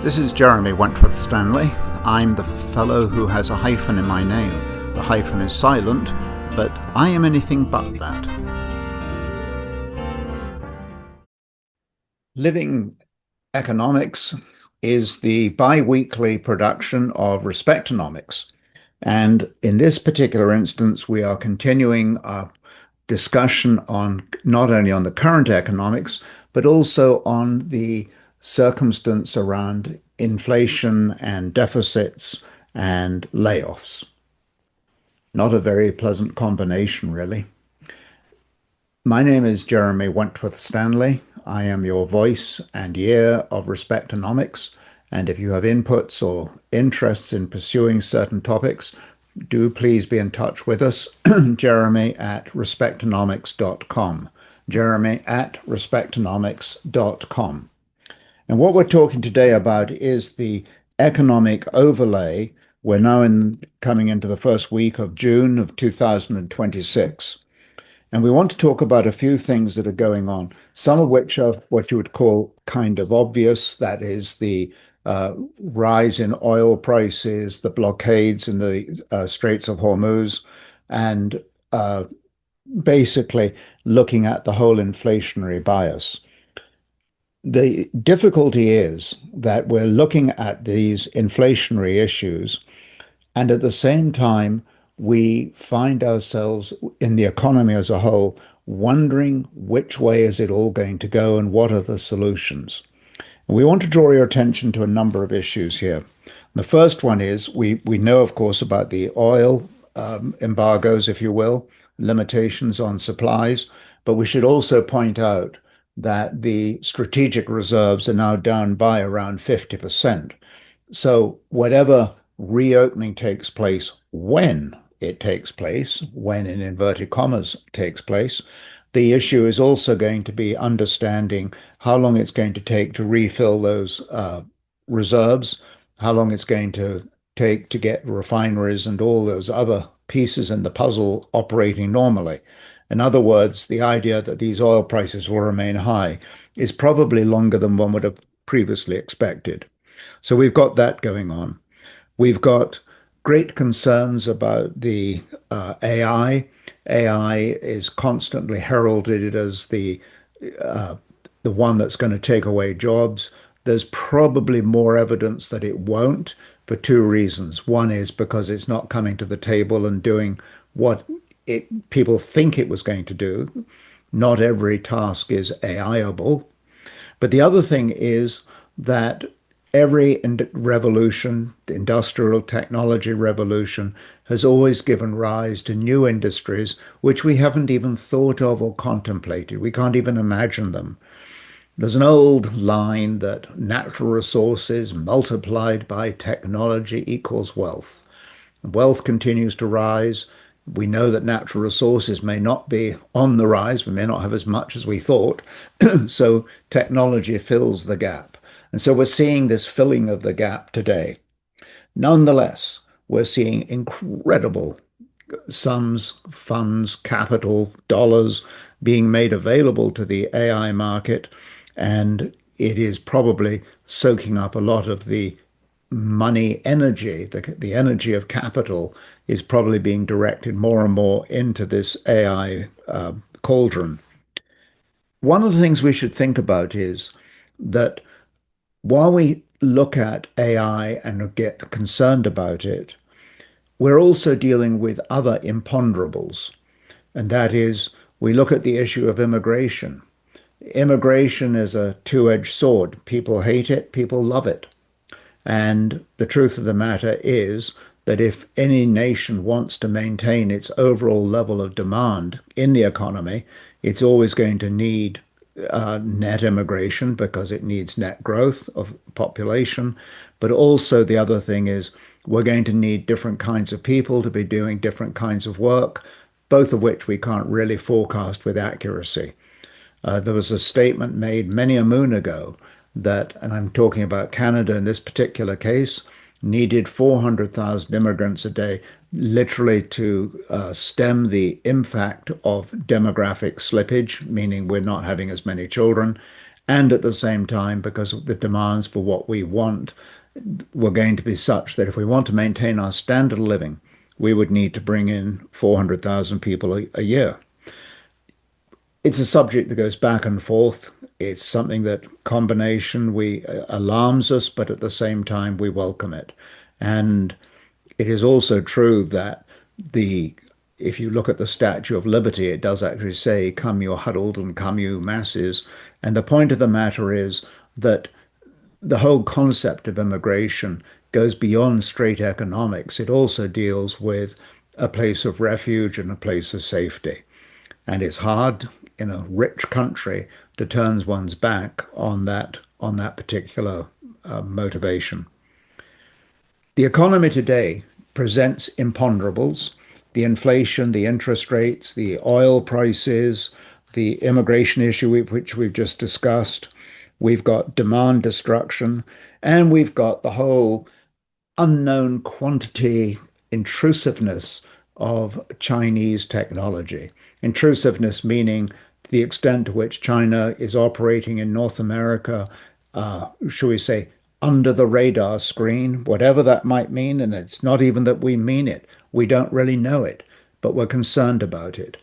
This is Jeremy Wentworth-Stanley. I'm the fellow who has a hyphen in my name. The hyphen is silent, but I am anything but that. Living Economics is the bi-weekly production of Respectonomics. And in this particular instance, we are continuing our discussion on not only on the current economics, but also on the circumstance around inflation and deficits and layoffs. Not a very pleasant combination, really. My name is Jeremy Wentworth-Stanley. I am your voice and ear of Respectonomics, and if you have inputs or interests in pursuing certain topics, do please be in touch with us, Jeremy at respectonomics.com. Jeremy at respectonomics.com. And what we're talking today about is the economic overlay. We're now coming into the first week of June of 2026. And we want to talk about a few things that are going on, some of which are what you would call kind of obvious. That is the rise in oil prices, the blockades in the Straits of Hormuz, and basically looking at the whole inflationary bias. The difficulty is that we're looking at these inflationary issues, and at the same time, we find ourselves in the economy as a whole wondering which way is it all going to go and what are the solutions. And we want to draw your attention to a number of issues here. The first one is we know, of course, about the oil embargoes, if you will, limitations on supplies, but we should also point out that the strategic reserves are now down by around 50%. So whatever reopening takes place, when it takes place, when in inverted commas takes place, the issue is also going to be understanding how long it's going to take to refill those reserves, how long it's going to take to get refineries and all those other pieces in the puzzle operating normally. In other words, the idea that these oil prices will remain high is probably longer than one would have previously expected. So we've got that going on. We've got great concerns about the AI. AI is constantly heralded as the one that's going to take away jobs. There's probably more evidence that it won't for two reasons. One is because it's not coming to the table and doing what people think it was going to do. Not every task is AIable. But the other thing is that every revolution, industrial technology revolution, has always given rise to new industries which we haven't even thought of or contemplated. We can't even imagine them. There's an old line that natural resources multiplied by technology equals wealth. Wealth continues to rise. We know that natural resources may not be on the rise. We may not have as much as we thought. So technology fills the gap. And so we're seeing this filling of the gap today. Nonetheless, we're seeing incredible sums, funds, capital, dollars being made available to the AI market. And it is probably soaking up a lot of the money energy, the energy of capital is probably being directed more and more into this AI cauldron. One of the things we should think about is that while we look at AI and get concerned about it, we're also dealing with other imponderables. And that is, we look at the issue of immigration. Immigration is a two-edged sword. People hate it, people love it. And the truth of the matter is that if any nation wants to maintain its overall level of demand in the economy, it's always going to need net immigration because it needs net growth of population. But also the other thing is we're going to need different kinds of people to be doing different kinds of work, both of which we can't really forecast with accuracy. There was a statement made many a moon ago that, and I'm talking about Canada in this particular case, needed 400,000 immigrants a day, literally to stem the impact of demographic slippage, meaning we're not having as many children, And at the same time, because the demands for what we want were going to be such that if we want to maintain our standard of living, we would need to bring in 400,000 people a year. It's a subject that goes back and forth. It's something that combination we alarms us, but at the same time we welcome it. And it is also true that the if you look at the Statue of Liberty, it does actually say, "Come, you huddled, and come, you masses." And the point of the matter is that the whole concept of immigration goes beyond straight economics. It also deals with a place of refuge and a place of safety. And it's hard in a rich country to turn one's back on that particular motivation. The economy today presents imponderables, the inflation, the interest rates, the oil prices, the immigration issue, which we've just discussed. We've got demand destruction, and we've got the whole unknown quantity intrusiveness of Chinese technology. Intrusiveness meaning the extent to which China is operating in North America, shall we say, under the radar screen, whatever that might mean. And it's not even that we mean it. We don't really know it, but we're concerned about it.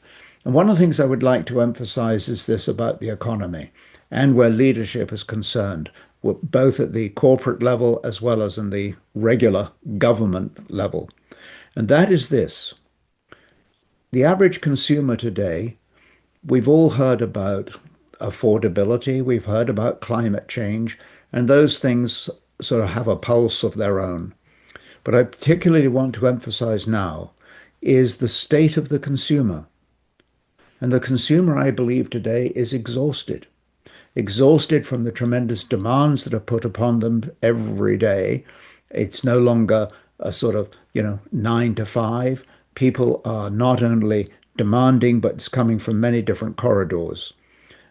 And one of the things I would like to emphasize is this about the economy and where leadership is concerned, both at the corporate level as well as in the regular government level. And that is this. The average consumer today, we've all heard about affordability, we've heard about climate change, and those things sort of have a pulse of their own. But I particularly want to emphasize now is the state of the consumer. And the consumer, I believe, today is exhausted. Exhausted from the tremendous demands that are put upon them every day. It's no longer a sort of, 9 to 5. People are not only demanding, but it's coming from many different corridors.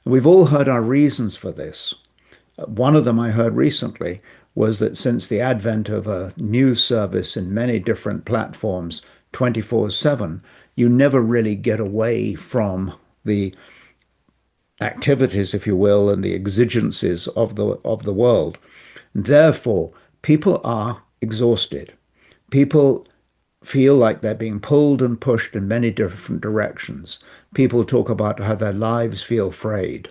And we've all heard our reasons for this. One of them I heard recently was that since the advent of a news service in many different platforms, 24/7, you never really get away from the activities, if you will, and the exigencies of the world. Therefore, people are exhausted. People feel like they're being pulled and pushed in many different directions. People talk about how their lives feel frayed.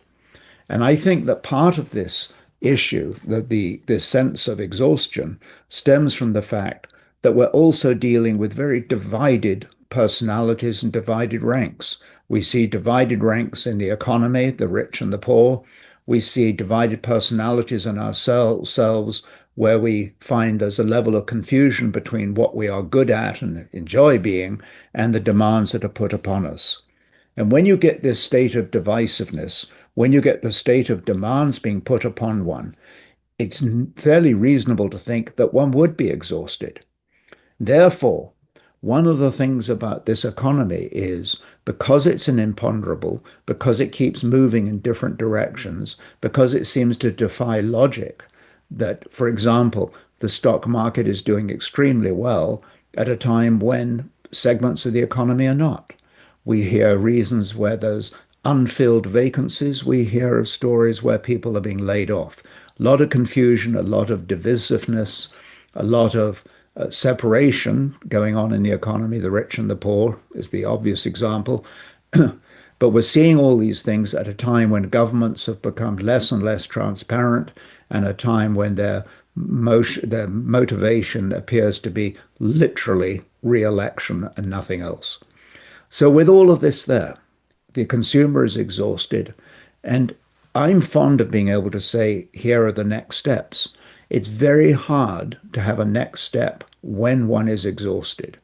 And I think that part of this issue, this sense of exhaustion, stems from the fact that we're also dealing with very divided personalities and divided ranks. We see divided ranks in the economy, the rich and the poor. We see divided personalities in ourselves, where we find there's a level of confusion between what we are good at and enjoy being and the demands that are put upon us. And when you get this state of divisiveness, when you get the state of demands being put upon one, it's fairly reasonable to think that one would be exhausted. Therefore, one of the things about this economy is because it's an imponderable, because it keeps moving in different directions, because it seems to defy logic, that, for example, the stock market is doing extremely well at a time when segments of the economy are not. We hear reasons where there's unfilled vacancies. We hear of stories where people are being laid off. A lot of confusion, a lot of divisiveness, a lot of separation going on in the economy. The rich and the poor is the obvious example. But we're seeing all these things at a time when governments have become less and less transparent, and a time when their motivation appears to be literally re-election and nothing else. So with all of this there, the consumer is exhausted, and I'm fond of being able to say, here are the next steps. It's very hard to have a next step when one is exhausted.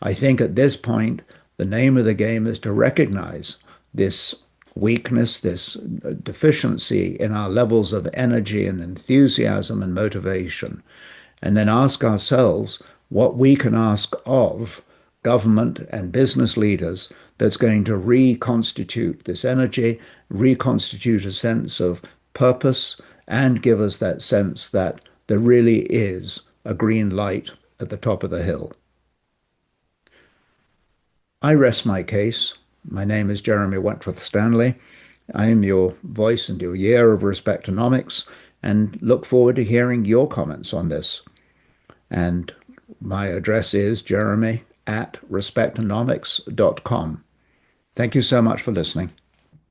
I think at this point, the name of the game is to recognize this weakness, this deficiency in our levels of energy and enthusiasm and motivation, and then ask ourselves what we can ask of government and business leaders that's going to reconstitute this energy, reconstitute a sense of purpose, and give us that sense that there really is a green light at the top of the hill. I rest my case. My name is Jeremy Wentworth-Stanley, I am your voice and your year of Respectonomics and look forward to hearing your comments on this. And my address is jeremy@respectonomics.com. Thank you so much for listening.